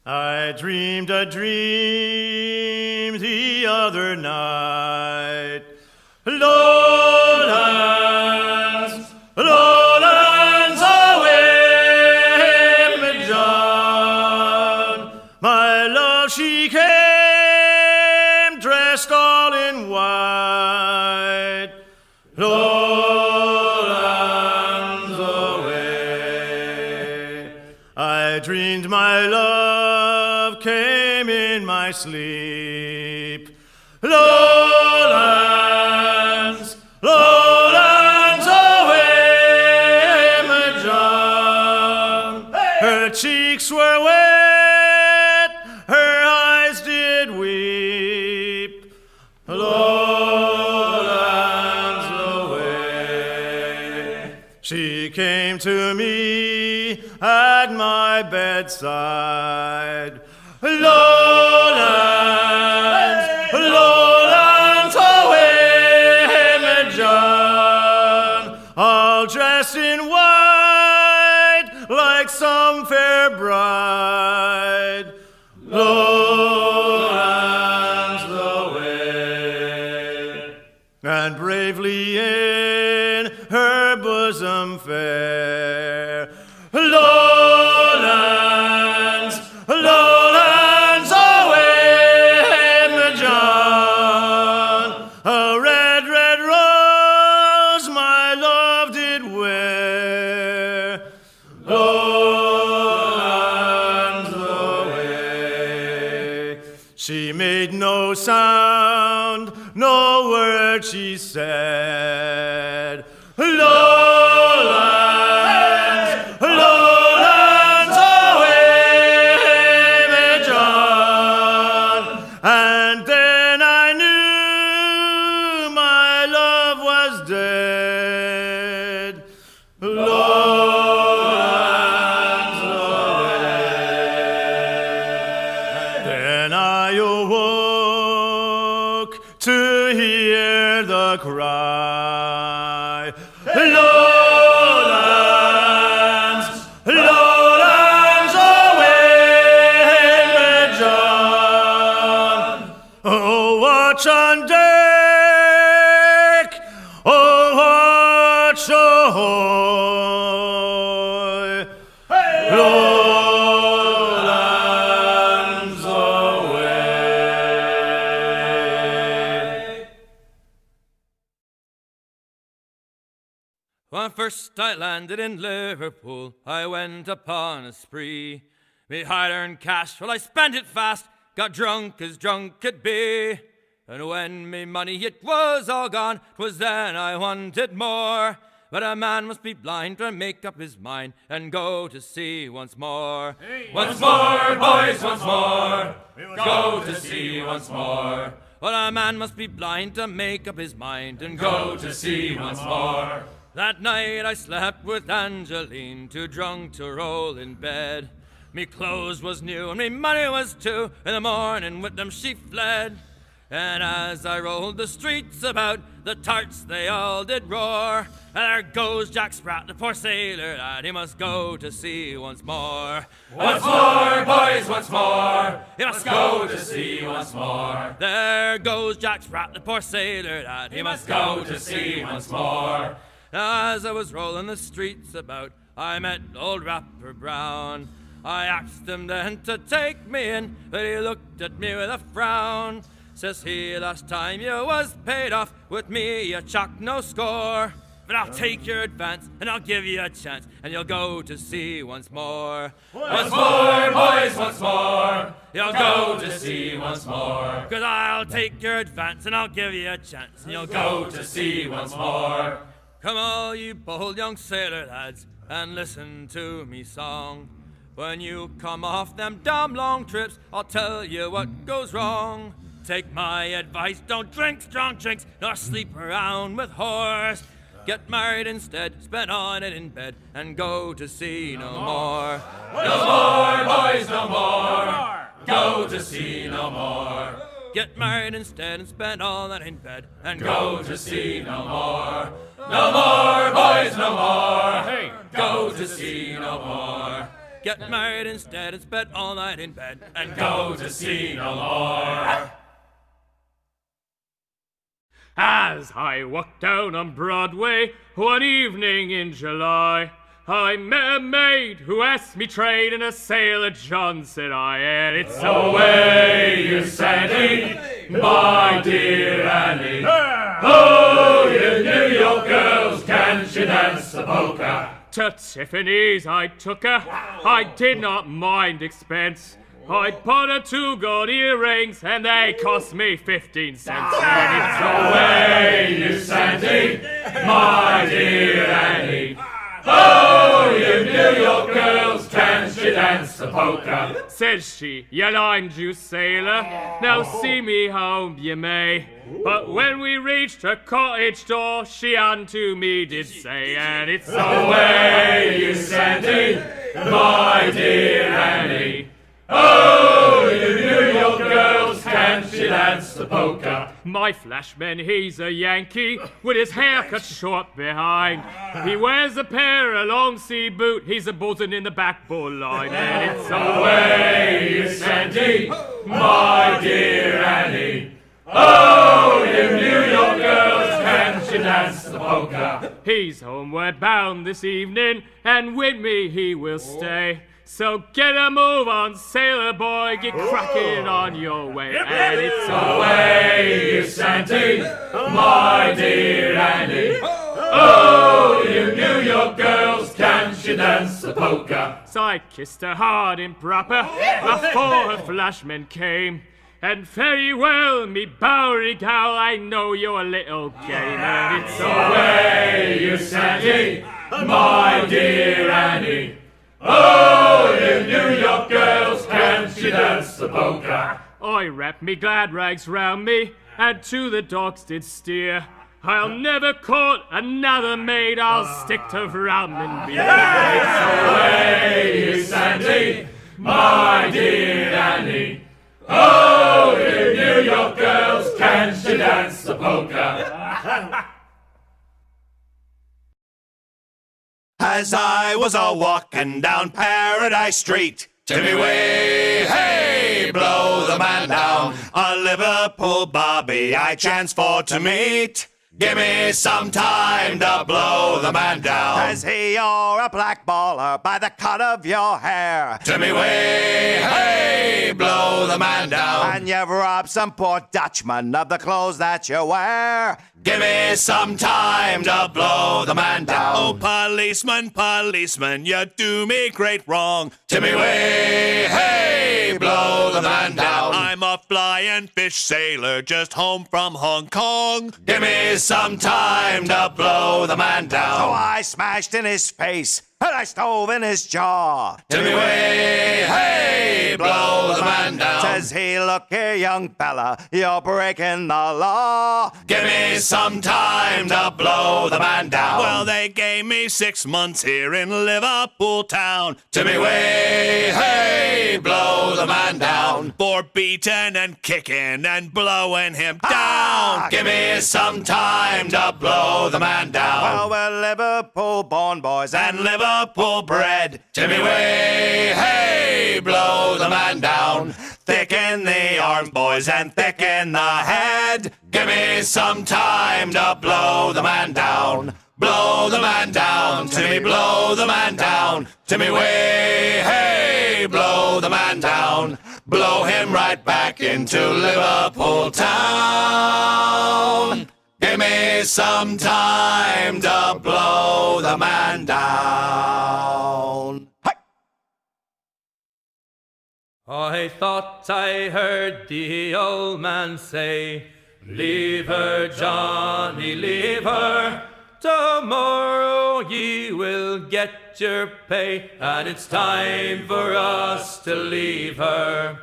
I dreamed a dream the other night. Lowlands, lowlands away, me John. My love, she came dressed all in white. Lowlands away. I dreamed my love came in my sleep. Lowlands, lowlands away, my John. Her cheeks were wet, her eyes did weep. Lowlands away. She came to me at my bedside. Lowlands, lowlands away, me John, all dressed in white like some fair bride. Lowlands away, and bravely in her bosom fair. Lowlands, lowlands away, me John, a red, red rose my love did wear. Lowlands away. She made no sound, no word she said. Lowlands, lowlands away, me John. And then I knew my love was dead. Lowlands away. Then I awoke to hear the cry. Lowlands, lowlands away, me John. Oh, watch on deck, oh, watch ahoy. Lowlands away. When first I landed in Liverpool, I went upon a spree. Me hard-earned cash, well, I spent it fast, got drunk as drunk could be. And when me money it was all gone, 'twas then I wanted more. But a man must be blind to make up his mind and go to sea once more. Once more, boys, once more, go to sea once more. Well, a man must be blind to make up his mind and go to sea once more. That night I slept with Angeline, too drunk to roll in bed. Me clothes was new and me money was too. In the morning with them she fled. And as I rolled the streets about, the tarts they all did roar. And there goes Jack Sprat, the poor sailor lad, he must go to sea once more. Once more, boys, once more, he must go to sea once more. There goes Jack Sprat, the poor sailor lad, he must go to sea once more. As I was rolling the streets about, I met old Rapper Brown. I asked him then to take me in, but he looked at me with a frown. Says he, last time you was paid off, with me you chucked no score. But I'll take your advance, and I'll give you a chance, and you'll go to sea once more. Once more, boys, once more, you'll go to sea once more. 'Cause I'll take your advance, and I'll give you a chance, and you'll go to sea once more. Come all you bold young sailor lads, and listen to me song. When you come off them damn long trips, I'll tell you what goes wrong. Take my advice, don't drink strong drinks, nor sleep around with whores. Get married instead, spend on it in bed, and go to sea no more. No more, boys, no more. Go to sea no more. Get married instead and spend all that in bed, and go to sea no more. No more, boys, no more. Go to sea no more. get married instead and spend all night in bed and Go to sea no more. As I walked down on Broadway one evening in July, I met a maid who asked me trade, and a sailor John said I, and it's Away, you Shanty, my dear Annie. Oh, you New York girls, can't you dance the polka? to Tiffany's I took her. I did not mind expense. I bought her 2 gold earrings, and they cost me 15 cents. And it's Away, you Shanty, my dear Annie. Oh, you New York girls, can't you dance the polka? says she, "You lime juice sailor, now see me home you may." But when we reached her cottage door, she unto me did say, and it's Away, you Shanty, my dear Annie. Oh, you New York girls, can't you dance the polka? My flashman, he's a Yankee, with his hair cut short behind. He wears a pair of long sea boot, he's a buzzing in the backboard line, and it's Away, you Shanty, my dear Annie. Oh, you New York girls, can't you dance the polka? He's homeward bound this evening, and with me he will stay. So get a move on, sailor boy, get cracking on your way, and it's Away, you Shanty, my dear Annie. Oh, you New York girls, can't you dance the polka? So I kissed her hard and proper before her flashman came. And very well, me Bowery gal, I know you're a little game, and it's Away, you Shanty, my dear Annie. Oh, you New York girls, can't you dance the polka? I wrapped me glad rags round me, and to the docks did steer. I'll never court another maid, I'll stick to rum and beer. Away, you Shanty, my dear Annie. Oh, you New York girls, can't you dance the polka? As I was a-walking down Paradise Street, Timmy way, hey, blow the man down. A Liverpool bobby I chanced for to meet. Give me some time to blow the man down. As he you're a black baller by the cut of your hair. Timmy way, hey, blow the man down. And you've robbed some poor Dutchman of the clothes that you wear. Give me some time to blow the man down. Oh, policeman, policeman, you do me great wrong. Timmy way, hey, blow the man down. I'm a flying fish sailor just home from Hong Kong. Give me some time to blow the man down. So I smashed in his face and I stove in his jaw. Timmy way, hey, blow the man down. Says he, look here, young fella, you're breaking the law. Give me some time to blow the man down. Well, they gave me 6 months here in Liverpool town. Timmy way, hey, blow the man down. For beating and kicking and blowing him down. Give me some time to blow the man down. Well, we're Liverpool-born boys and Liverpool bred. Timmy way, hey, blow the man down. Thick in the arms, boys, and thick in the head. Give me some time to blow the man down. Blow the man down, Timmy, blow the man down. Timmy way, hey, blow the man down. Blow him right back into Liverpool town. Give me some time to blow the man down. Hi. I thought I heard the old man say, "Leave her, Johnny, leave her. Tomorrow ye will get your pay, and it's time for us to leave her.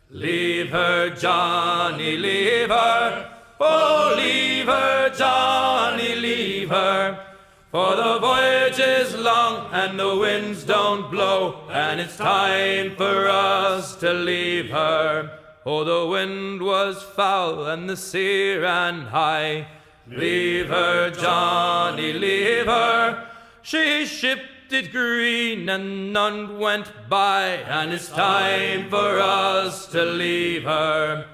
Leave her, Johnny, leave her. Oh, leave her, Johnny, leave her. For the voyage is long and the winds don't blow, and it's time for us to leave her." Oh, the wind was foul and the sea ran high. Leave her, Johnny, leave her. She shipped it green and none went by, and it's time for us to leave her.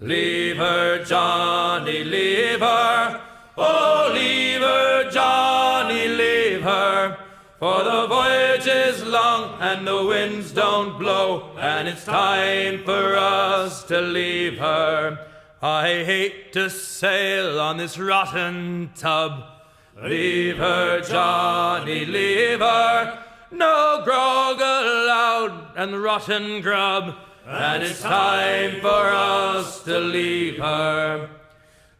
Leave her, Johnny, leave her. Oh, leave her, Johnny, leave her. For the voyage is long and the winds don't blow, and it's time for us to leave her. I hate to sail on this rotten tub. Leave her, Johnny, leave her. No grog allowed and rotten grub, and it's time for us to leave her.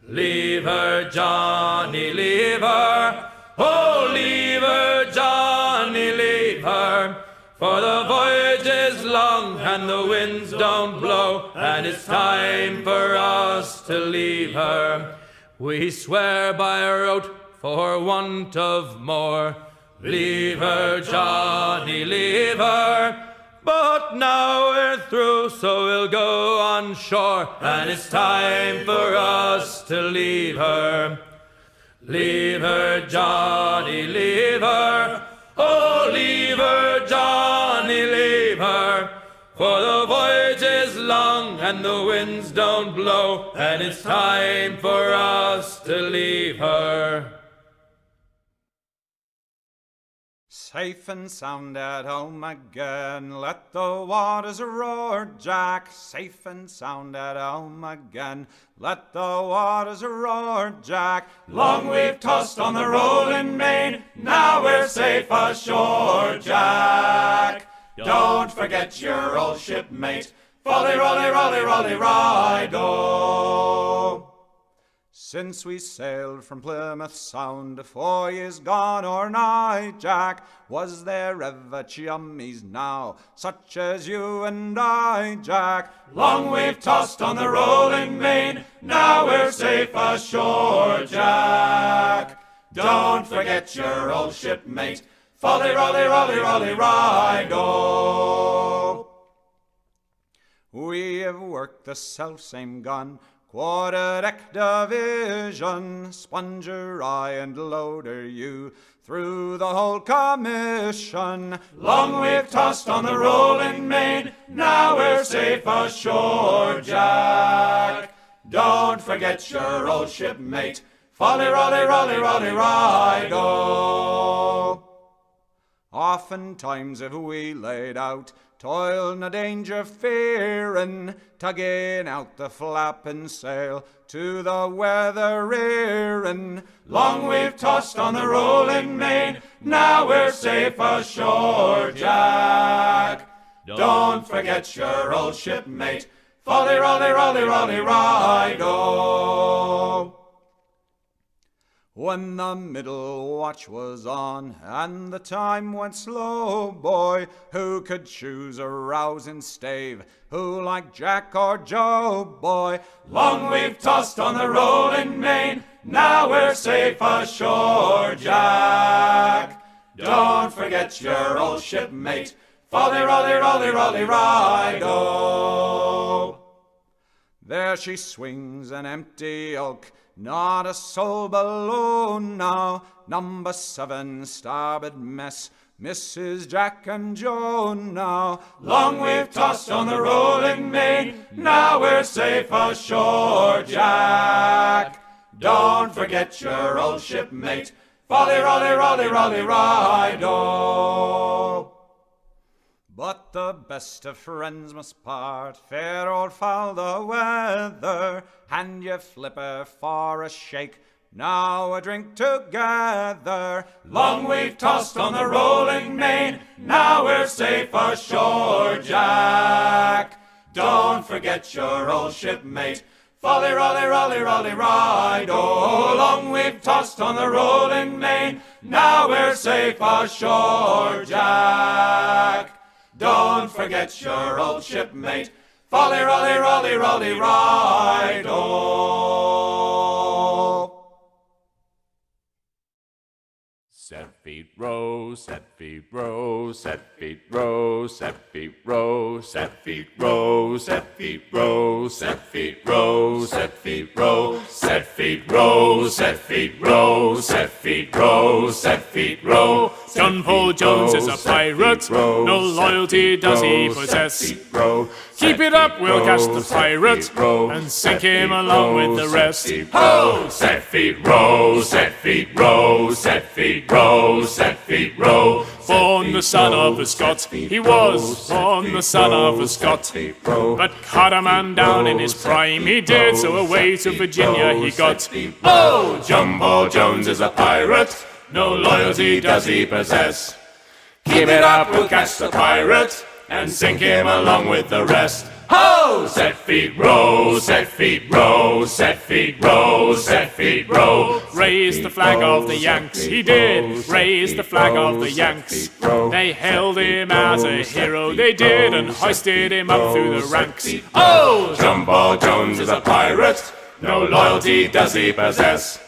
Leave her, Johnny, leave her. Oh, leave her, Johnny, leave her. For the voyage is long and the winds don't blow, and it's time for us to leave her. We swear by our oath for want of more. Leave her, Johnny, leave her. But now we're through, so we'll go on shore, and it's time for us to leave her. Leave her, Johnny, leave her. Oh, leave her, Johnny, leave her. For the voyage is long and the winds don't blow, and it's time for us to leave her. Safe and sound at home again, let the waters roar, Jack. Safe and sound at home again, let the waters roar, Jack. Long we've tossed on the rolling main, now we're safe ashore, Jack. Don't forget your old shipmate, folly, rolly, rolly, rolly, ride-o. Since we sailed from Plymouth Sound 4 years gone or nigh, Jack, was there ever chummies now, such as you and I, Jack? Long we've tossed on the rolling main, now we're safe ashore, Jack. Don't forget your old shipmate, folly, rolly, rolly, rolly, ride-o. We have worked the self-same gun, quarter-deck division, sponger I and loader you, through the whole commission. Long we've tossed on the rolling main, now we're safe ashore, Jack. Don't forget your old shipmate, folly, rolly, rolly, rolly, ride-o. Oftentimes have we laid out, toil no danger fearing, tugging out the flapping sail to the weather rearing. Long we've tossed on the rolling main, now we're safe ashore, Jack. Don't forget your old shipmate, folly, rolly, rolly, rolly, ride-o. When the middle watch was on and the time went slow, boy, who could choose a rousing stave? Who like Jack or Joe, boy? Long we've tossed on the rolling main, now we're safe ashore, Jack. Don't forget your old shipmate, folly, rolly, rolly, rolly, ride-o. There she swings an empty oak, not a soul below now. Number 7, starboard mess, Mrs. Jack and Joe now. Long we've tossed on the rolling main, now we're safe ashore, Jack. Don't forget your old shipmate, folly, rolly, rolly, rolly, ride-o. But the best of friends must part, fair or foul the weather. Hand your flipper for a shake, now a drink together. Long we've tossed on the rolling main, now we're safe ashore, Jack. Don't forget your old shipmate, folly, rolly, rolly, rolly, ride-o. Long we've tossed on the rolling main, now we're safe ashore, Jack. Don't forget your old shipmate, folly, rolly, rolly, rolly, ride-o. 7. feet row, set feet row, set feet row, set feet row, set feet row, set feet row, set feet row, set feet row, set feet row, set feet row, set feet row, set feet row. John Paul Jones is a pirate, no loyalty does he possess. Keep it up, we'll catch the pirate and sink him along with the rest. Ho! Set feet row, set feet row, set feet row, set feet row. Born the son of a Scot, he was born the son of a Scot. But cut a man down in his prime, he did, so away to Virginia he got. Oh, Jumbo Jones is a pirate, no loyalty does he possess. Keep it up, we'll catch the pirate and sink him along with the rest. Ho! Set feet row, set feet row, set feet row, set feet row. Raise the flag of the Yanks, he did, raise the flag of the Yanks. They hailed him as a hero, they did, and hoisted him up through the ranks. Oh! Jumbo Jones is a pirate, no loyalty does he possess.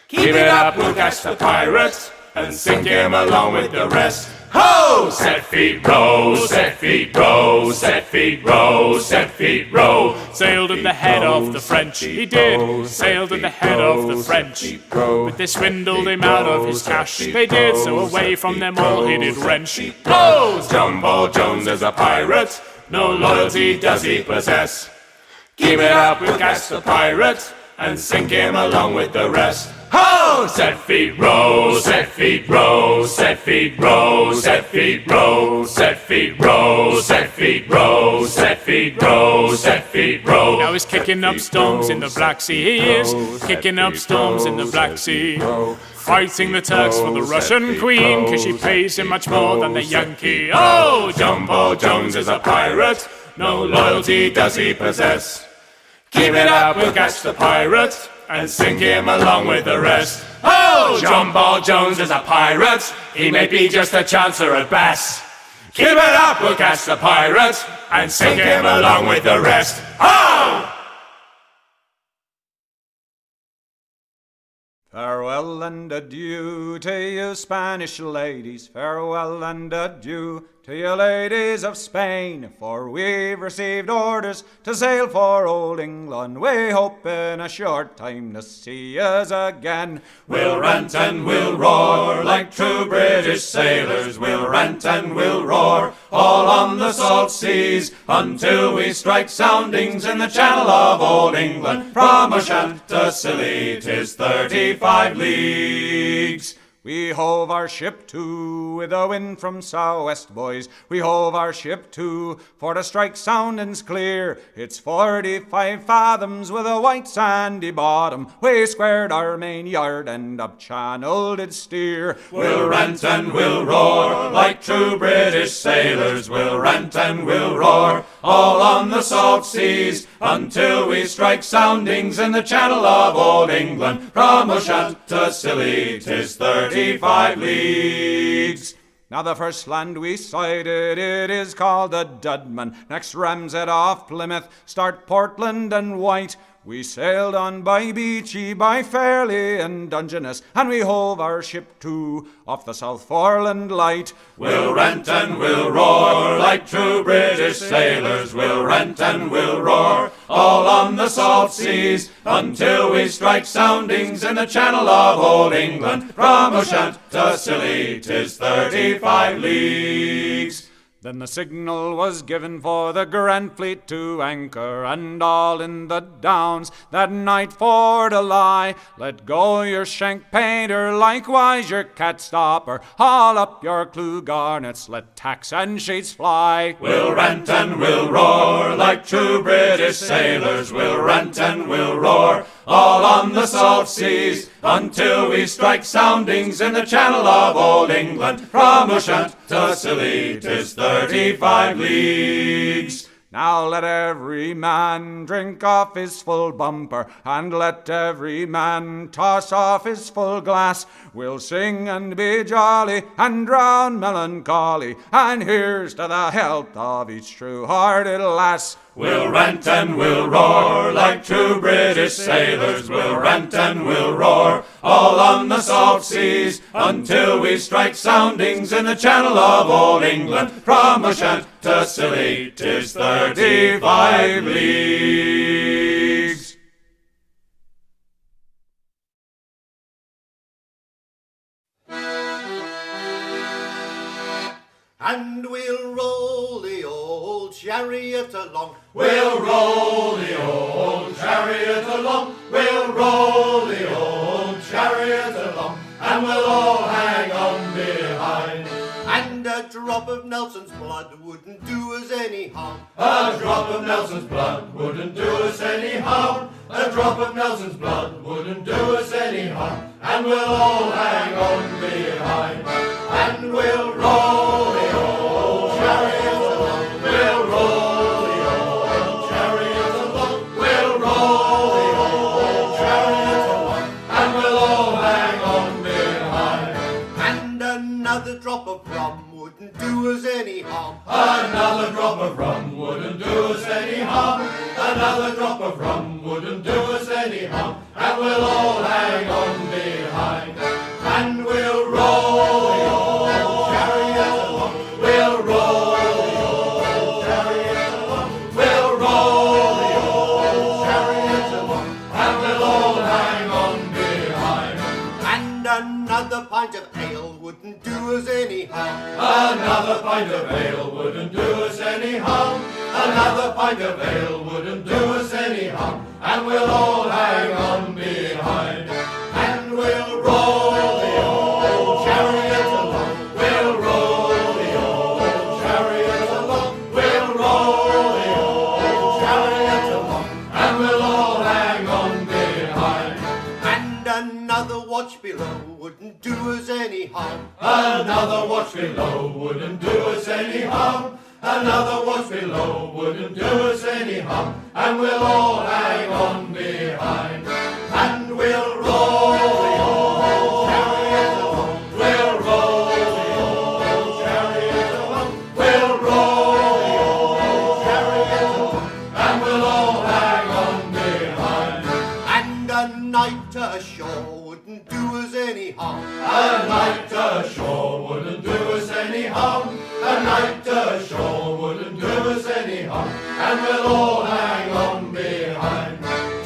Keep it up, we'll catch the pirate and sink him along with the rest. Ho! Set feet row, set feet row, set feet row, set feet row. Sailed at the head of the French, he did, sailed at the head of the French. But they swindled him out of his cash, they did, so away from them all he did wrench. Oh! Jumbo Jones is a pirate, no loyalty does he possess. Keep it up, we'll catch the pirate and sink him along with the rest. Ho! Set feet row, set feet row, set feet row, set feet row, set feet row, set feet row, set feet row, set feet row. Now he's kicking up storms in the Black Sea, he is kicking up storms in the Black Sea. Fighting the Turks for the Russian queen, 'cause she pays him much more than the Yankee. Oh! Jumbo Jones is a pirate, no loyalty does he possess. Keep it up, we'll catch the pirate and sink him along with the rest. Oh! Jumbo Jones is a pirate, he may be just a chancer at best. Keep it up, we'll catch the pirate and sink him along with the rest. Oh! Farewell and adieu to you Spanish ladies, farewell and adieu to you ladies of Spain, for we've received orders to sail for old England. We hope in a short time to see yous again. We'll rant and we'll roar like true British sailors. We'll rant and we'll roar all on the salt seas until we strike soundings in the channel of old England. From Ushant to Scilly 'tis 35 leagues. We hove our ship to with a wind from southwest, boys. We hove our ship to for to strike soundings clear. It's 45 fathoms with a white sandy bottom. We squared our main yard and up channel did steer. We'll rant and we'll roar like true British sailors. We'll rant and we'll roar all on the salt seas until we strike soundings in the channel of old England. From Ushant to Scilly 'tis 35 leagues. Now the first land we sighted, it is called the Deadmans. Next Ramshead off Plymouth, start Portland and White. We sailed on by Beachy, by Fairley and Dungeness, and we hove our ship to off the South Foreland Light. We'll rant and we'll roar like true British sailors. We'll rant and we'll roar all on the salt seas until we strike soundings in the channel of old England. From Ushant to Scilly 'tis 35 leagues. Then the signal was given for the Grand Fleet to anchor, and all in the Downs that night for to lie. Let go your shank painter, likewise your cat stopper. Haul up your clew garnets, let tacks and sheets fly. We'll rant and we'll roar like true British sailors. We'll rant and we'll roar all on the salt seas until we strike soundings in the channel of old England. From Ushant to Scilly 'tis 35 leagues. Now let every man drink off his full bumper, and let every man toss off his full glass. We'll sing and be jolly and drown melancholy, and here's to the health of each true-hearted lass. We'll rant and we'll roar like true British sailors. We'll rant and we'll roar all on the salt seas until we strike soundings in the channel of old England. From Ushant to Scilly 'tis 35 leagues. And we'll roll the old chariot along. We'll roll the old chariot along. We'll roll the old chariot along. And we'll all hang on behind. And a drop of Nelson's blood wouldn't do us any harm. A drop of Nelson's blood wouldn't do us any harm. A drop of Nelson's blood wouldn't do us any harm. And we'll all hang on behind. And we'll roll the old chariot along. We'll roll the old chariot along. We'll roll the old chariot along. And we'll all hang on behind. And another drop of rum wouldn't do us any harm. Another drop of rum wouldn't do us any harm. Another drop of rum wouldn't do us any harm. And we'll all hang on behind. And we'll roll the old chariot along. We'll roll the old chariot along. We'll roll the old chariot along. And we'll all hang on behind. And another pint of ale wouldn't do us any harm. Another pint of ale wouldn't do us any harm. Another pint of ale wouldn't do us any harm. And we'll all hang on behind. And we'll roll the old chariot along. We'll roll the old chariot along. We'll roll the old chariot along. And we'll all hang on behind. And another watch below wouldn't do us any harm. Another watch below wouldn't do us any harm. Another watch below wouldn't do us any harm. And we'll all hang on behind. And we'll roll the old chariot along. We'll roll the old chariot along. We'll roll the old chariot along. And we'll all hang on behind. And a night ashore wouldn't do us any harm. A night ashore wouldn't do us any harm. A night ashore wouldn't do us any harm. And we'll all hang on behind.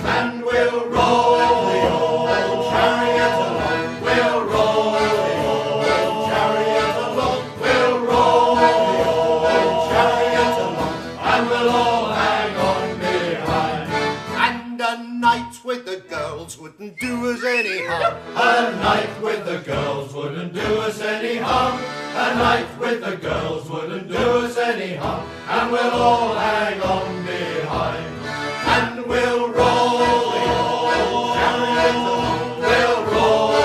And we'll roll the old chariot along. We'll roll the old chariot along. We'll roll the old chariot along. And we'll all hang on behind. And a night with the girls wouldn't do us any harm. A night with the girls wouldn't do us any harm. A night with the girls wouldn't do us any harm. And we'll all hang on behind. And we'll roll the old chariot along. We'll roll the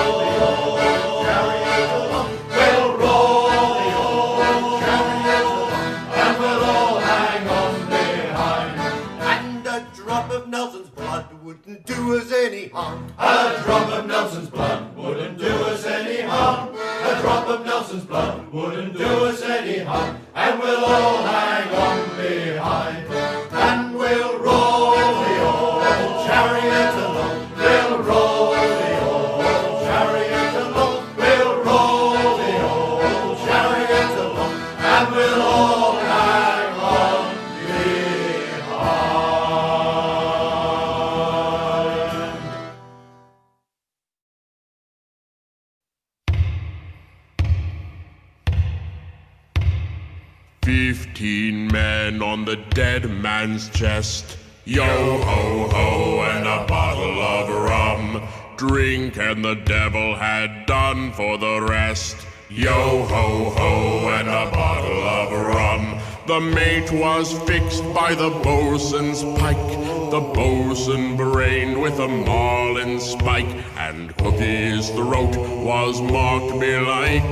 old chariot along. We'll roll the old chariot along. And we'll all hang on behind. And a drop of Nelson's blood wouldn't do us any harm. A drop of Nelson's blood wouldn't do us any harm. A drop of Nelson's blood wouldn't do us any harm. And we'll all hang on behind. And we'll roll the old chariot along. We'll roll the old chariot along. We'll roll the old chariot along. And we'll all hang on behind. 15 men on the dead man's chest. Yo ho ho and a bottle of rum. Drink and the devil had done for the rest. Yo ho ho and a bottle of rum. The mate was fixed by the boatswain's pike. The boatswain brained with a marlin spike, and Cookie's throat was marked belike.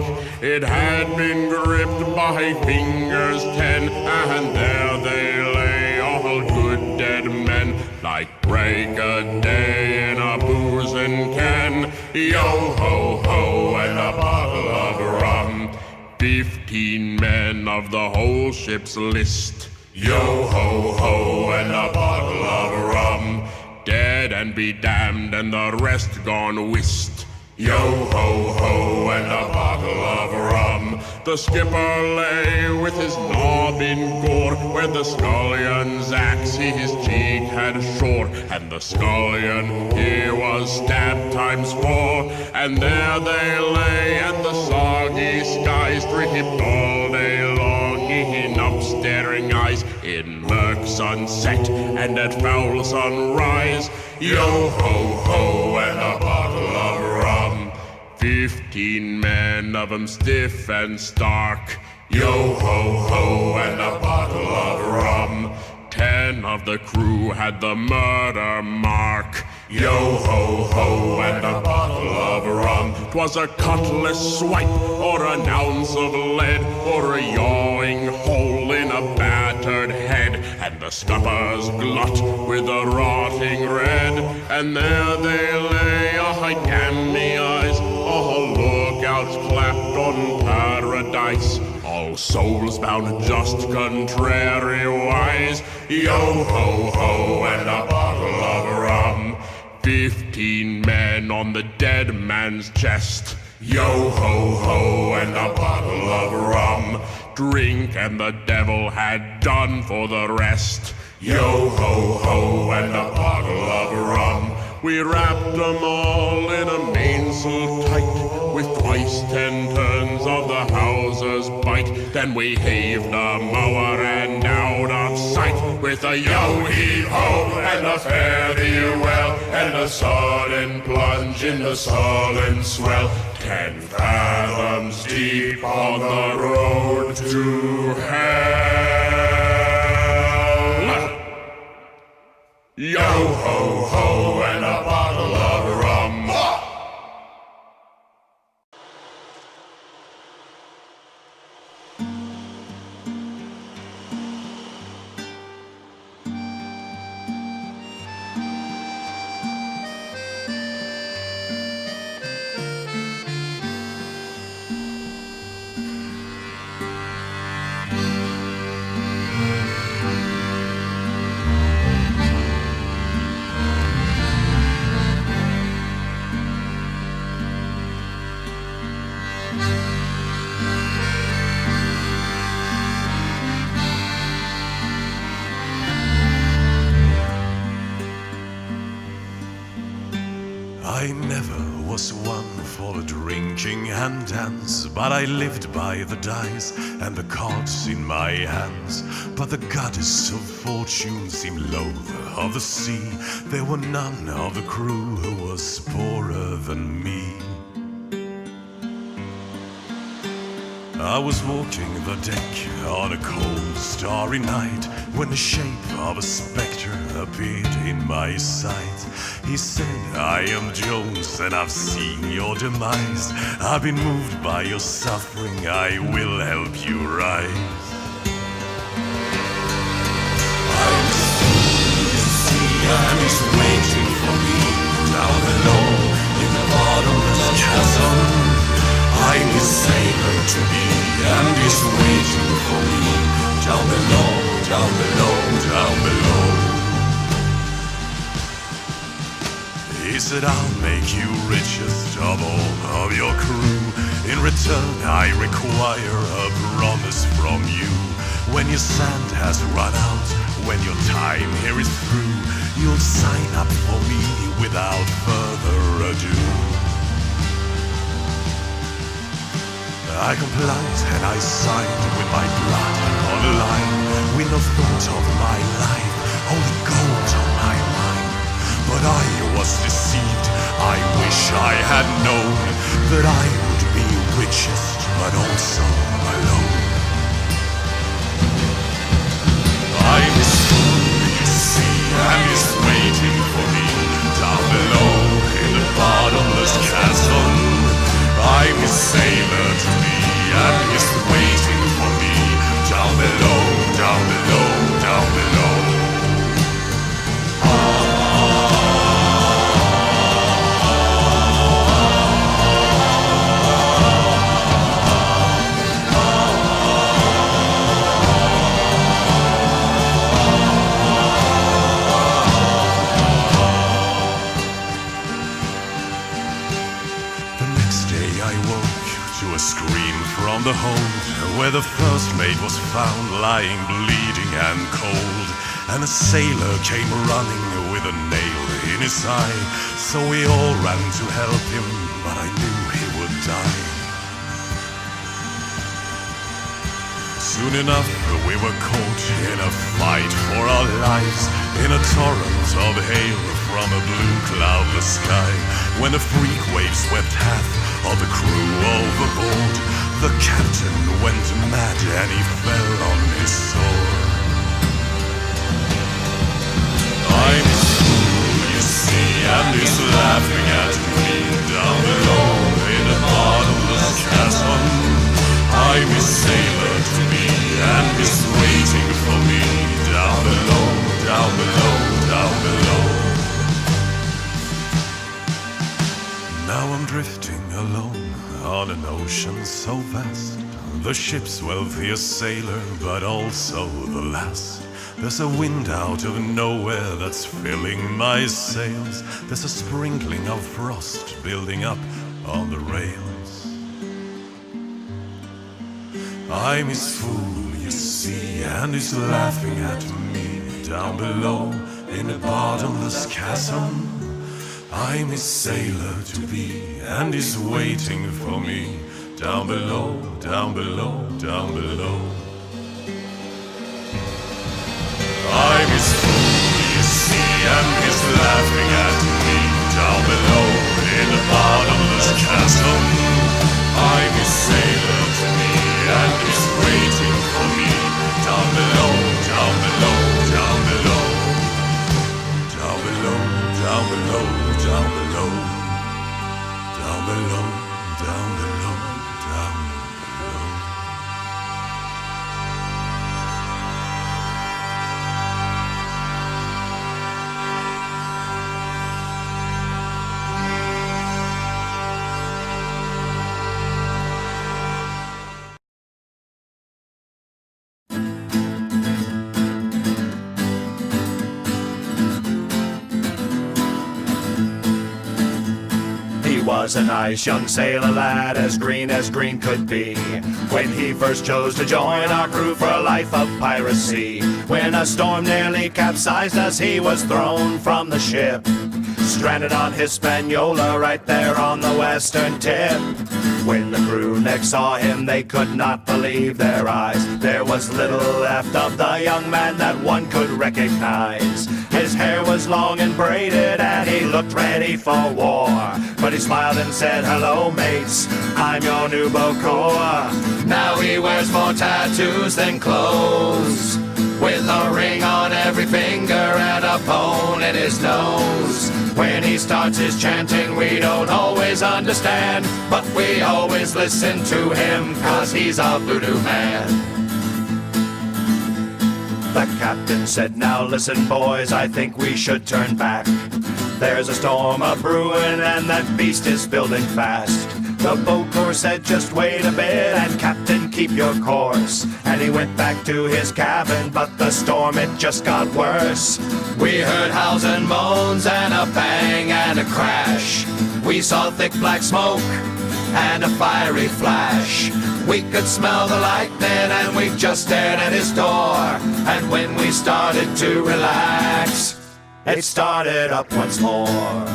It had been gripped by fingers 10, and there they lay, all good dead men, like break a day in a boozing can. Yo ho ho and a bottle of rum. 15 men of the whole ship's list. Yo-ho-ho and a bottle of rum. Dead and be damned and the rest gone whist. Yo-ho-ho and a bottle of rum. The skipper lay with his knob in gore, where the scullion's axe he his cheek had shore. And the scullion, he was stabbed times 4. And there they lay at the soggy skies, dripped all day long in upstaring eyes, in murk sunset and at foul sunrise. Yo-ho-ho and a bottle of rum. 15 men of 'em stiff and stark. Yo-ho-ho and a bottle of rum. 10 of the crew had the murder mark. Yo-ho-ho and a bottle of rum. 'Twas a cutlass swipe or an ounce of lead or a yawing hole in a battered head, and the scuppers glut with a rotting red. And there they lay, I damn me eyes, all lookouts clapped on paradise, all souls bound just contrariwise. Yo-ho-ho and a bottle of rum. 15 men on the dead man's chest. Yo-ho-ho and a bottle of rum. Drink and the devil had done for the rest. Yo-ho-ho and a bottle of rum. We wrapped them all in a mainsail tight, with twice 10 turns of the hawser's bight. Then we heaved a mower and out of sight, with a yo-heave-ho and a fare-thee-well, and a sudden plunge in the sullen swell. 10 fathoms deep on the road to hell. Yo-ho-ho and a bottle of rum. I never was one for drinking and dance, but I lived by the dice and the cards in my hands. But the goddess of fortune seemed loath of the sea. There were none of the crew who was poorer than me. I was walking the deck on a cold, starry night when the shape of a spectre appeared in my sight. He said, I am Jones and I've seen your demise. I've been moved by your suffering, I will help you rise. I'm the sea and he's waiting for me down below in the bottomless chasm. I'm his sailor to be, and he's waiting for me down below, down below, down below. He said, I'll make you richest of all of your crew. In return, I require a promise from you. When your sand has run out, when your time here is through, you'll sign up for me without further ado. I complied and I signed with my blood on the line, with no thought of my life, only gold on my mind. But I was deceived, I wish I had known that I would be richest, but also alone. I'm his fool, you see, and he's waiting for me down below in the bottomless chasm. I'm his sailor to be, and he's waiting for me down below, down below, down below. the hold where the first mate was found lying bleeding and cold. And a sailor came running with a nail in his eye. So we all ran to help him, but I knew he would die. Soon enough we were caught in a fight for our lives, in a torrent of hail from a blue cloudless sky. When a freak wave swept half of the crew overboard, the captain went mad and he fell on his sword. I'm his fool, you see, and he's laughing at me down below in a bottomless chasm. I'm his sailor to be, and he's waiting for me down below, down below, down below. Now I'm drifting alone on an ocean so vast. The ship's wealthiest sailor, but also the last. There's a wind out of nowhere that's filling my sails. There's a sprinkling of frost building up on the rails. I'm his fool, you see, and he's laughing at me down below in a bottomless chasm. I'm his sailor to be, and he's waiting for me down below, down below, down below. I'm his fool, you see, and he's laughing at me down below in a bottomless chasm. I'm his sailor to me, and he's waiting for me down below, down below, down below, down below, down below, down below, down below, down below, down below. Was a nice young sailor lad, as green could be, when he first chose to join our crew for a life of piracy. When a storm nearly capsized us, he was thrown from the ship, stranded on Hispaniola right there on the western tip. When the crew next saw him, they could not believe their eyes. There was little left of the young man that one could recognize. His hair was long and braided, and he looked ready for war. But he smiled and said, "Hello, mates, I'm your new Bokor." Now he wears more tattoos than clothes, with a ring on every finger and a bone in his nose. When he starts his chanting, we don't always understand, but we always listen to him, 'cause he's a voodoo man. The captain said, "Now listen, boys, I think we should turn back. There's a storm a-brewing and that beast is building fast." The Bokor said, "Just wait a bit, and Captain, keep your course." And he went back to his cabin, but the storm, it just got worse. We heard howls and moans and a bang and a crash. We saw thick black smoke and a fiery flash. We could smell the lightning and we just stared at his door. And when we started to relax, it started up once more.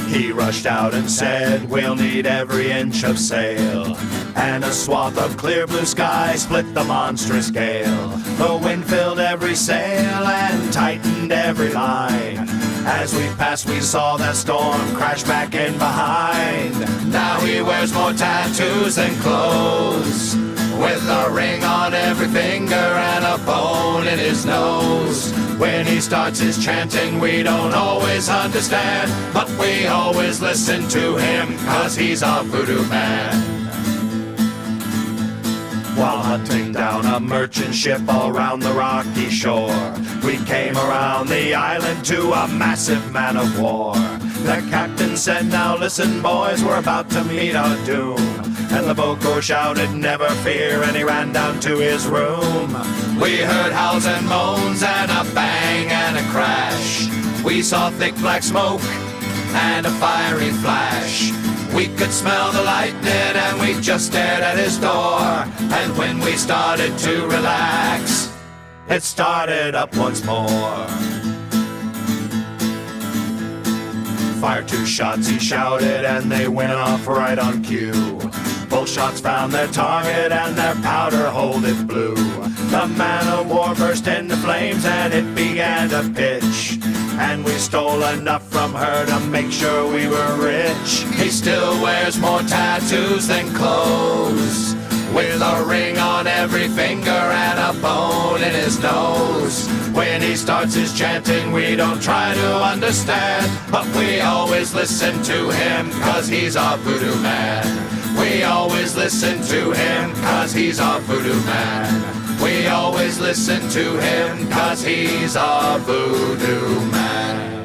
He rushed out and said, "We'll need every inch of sail." And a swath of clear blue sky split the monstrous gale. The wind filled every sail and tightened every line. As we passed, we saw that storm crash back in behind. Now he wears more tattoos than clothes, with a ring on every finger and a bone in his nose. When he starts his chanting, we don't always understand, but we always listen to him, 'cause he's a voodoo man. While hunting down a merchant ship all round the rocky shore, we came around the island to a massive man of war. The captain said, "Now listen, boys, we're about to meet our doom." And the Bokor shouted, "Never fear," and he ran down to his room. We heard howls and moans and a bang and a crash. We saw thick black smoke and a fiery flash. We could smell the lightning and we just stared at his door. And when we started to relax, it started up once more. Fire 2 shots, he shouted, and they went off right on cue. Both shots found their target and their powder hold it blew. The man-of-war burst into flames and it began to pitch. And we stole enough from her to make sure we were rich. He still wears more tattoos than clothes, with a ring on every finger and a bone in his nose. When he starts his chanting, we don't try to understand, but we always listen to him, 'cause he's our voodoo man. We always listen to him, 'cause he's our voodoo man. We always listen to him, 'cause he's our voodoo man.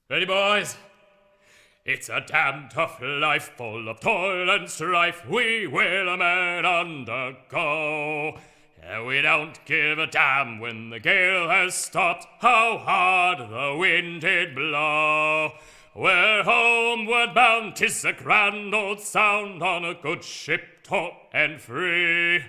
Ready, boys? It's a damn tough life, full of toil and strife we whalemen undergo. And we don't give a damn when the gale has stopped, how hard the wind did blow. We're homeward bound, 'tis a grand old sound on a good ship, taut and free.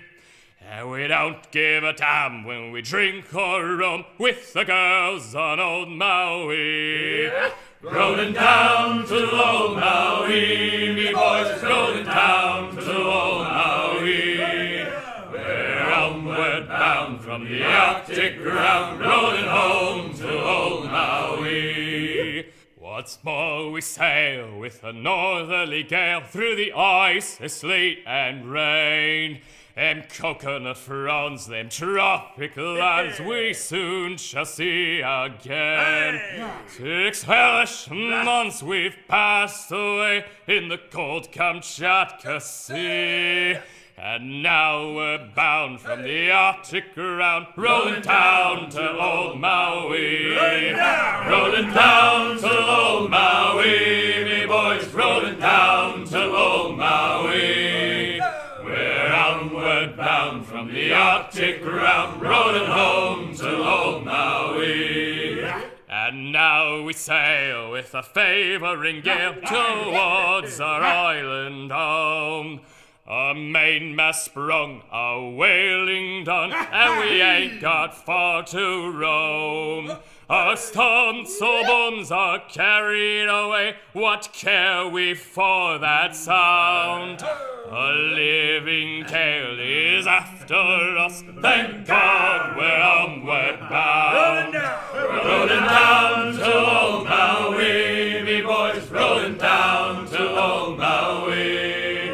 And we don't give a damn when we drink or rum with the girls on old Maui. Yeah. Rolling down to old Maui, me boys, rolling down to old Maui. We're onward bound from the Arctic ground, rolling home to old Maui. Once more we sail with a northerly gale through the ice, sleet and rain. Them coconut fronds, them tropic lands we soon shall see again. 6 hellish months we've passed away in the cold Kamchatka Sea. And now we're bound from the Arctic ground, rolling down to old Maui. Rolling down to old Maui, me boys, rolling down to old Maui. We're onward bound from the Arctic ground, rolling home to old Maui. And now we sail with a favouring gale towards our island home. A mainmast sprung, a whaling done, and we ain't got far to roam. Our stunsail booms are carried away, what care we for that sound? A living gale is after us, thank God we're onward bound. Rolling down to old Maui, me boys, rolling down to old Maui.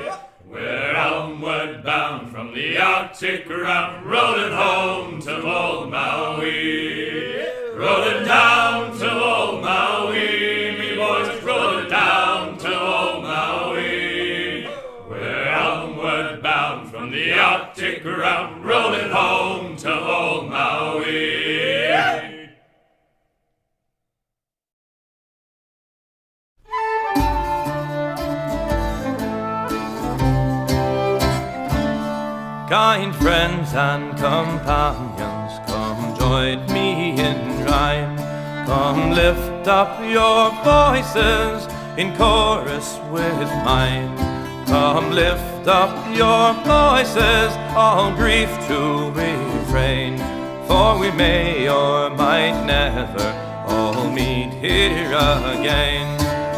We're onward bound from the Arctic ground, rolling home to old Maui. Rolling down to old Maui, me boys, rolling down to old Maui. We're onward bound from the Arctic ground, rolling home to old Maui. Kind friends and companions, come join me in rhyme. Come lift up your voices in chorus with mine. Come lift up your voices, all grief to refrain. For we may or might never all meet here again.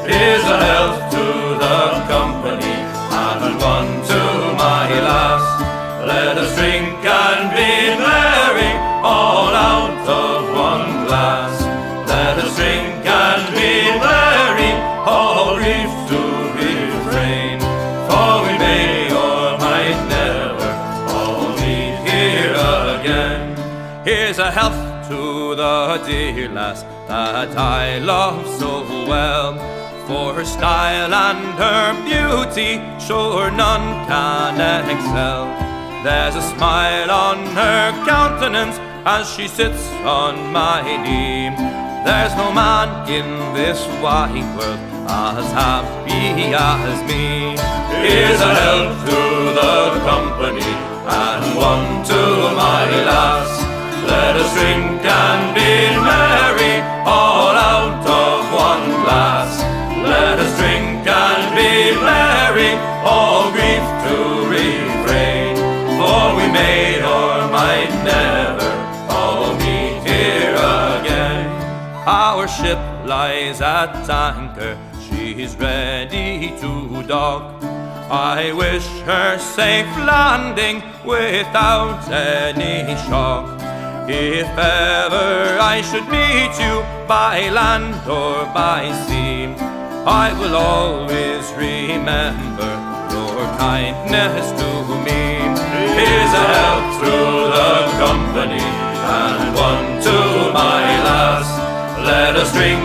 Here's a health to the company and one to my lass. Let us drink and be merry, all out of one glass. Let us drink and be merry, all grief to refrain. For we may or might never all meet here again. Here's a health to the dear lass that I love so well. For her style and her beauty, sure none can excel. There's a smile on her countenance as she sits on my knee. There's no man in this wide world as happy as me. Here's a health to the company and one to my lass. Let us drink and be merry, all out of one glass. Let us drink and be merry, all grief to refrain. For we may or might never all meet here again. Our ship lies at anchor, she's ready to dock. I wish her safe landing without any shock. If ever I should meet you by land or by sea, I will always remember your kindness to me. Here's a health through the company, and one to my lass. Let us drink